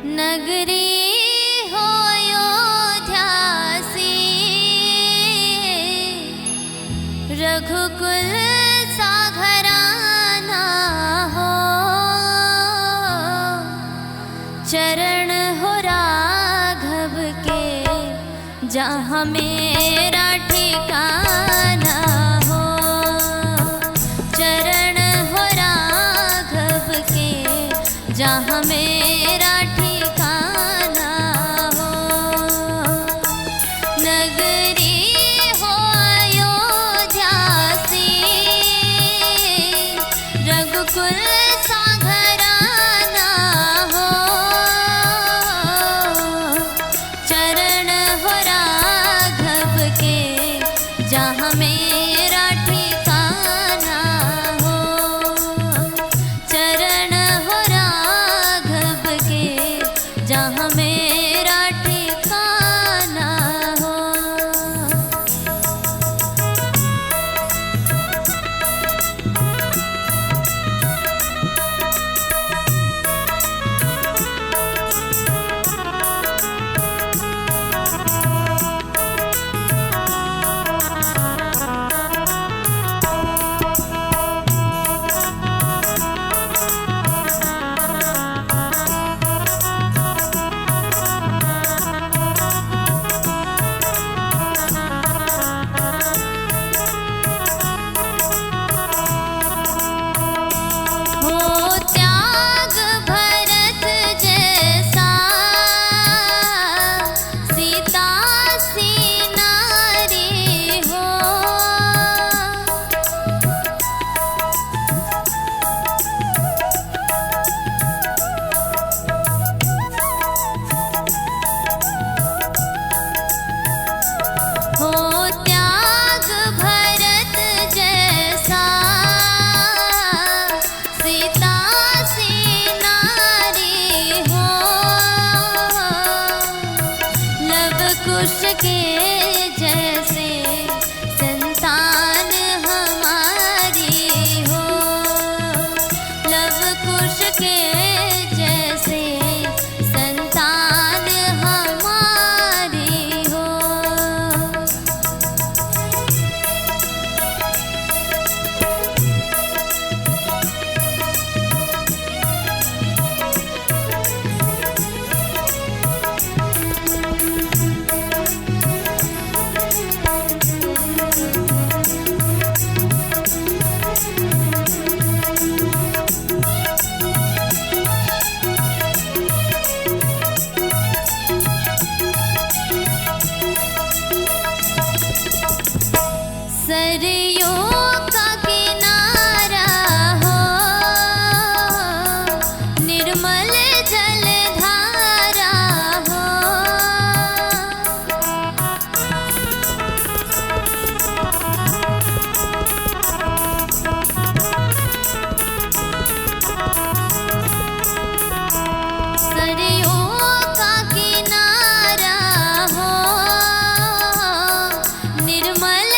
नगरी हो अयोध्या सी, रघुकुल सा घराना हो। चरण हो राघव के जहाँ मेरा ठिकाना हो। चरण हो राघव के जहाँ मेरा ठिकाना हो। नगरी हो अयोध्या सी, रघुकुल सा घराना हो। चरण हो राघव के जहाँ मेरा ठिकाना हो। चरण हो राघव के जहाँ मेरा ठिकाना हो। कुश के जैसे संतान हमारी हो। लव कुश के जैसे संतान हमारी हो। सरयू का किनारा हो, निर्मल जलधारा हो। सरयू का किनारा हो, निर्मल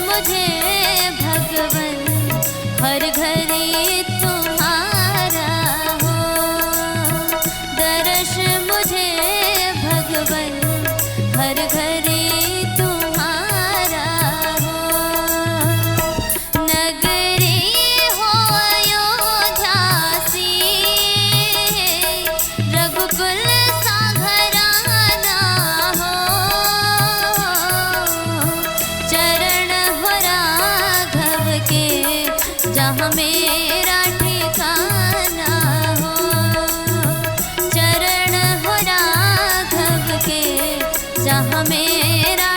मुझे भगवन हर घड़ी तुम्हारा हो। दर्श मुझे भगवन हर घड़ी तुम्हारा हो। नगरी हो अयोध्या सी, रघुकुल सा घराना हो। चरण हो राघव के जहाँ मेरा ठिकाना हो। चरण हो राघव के जहाँ मेरा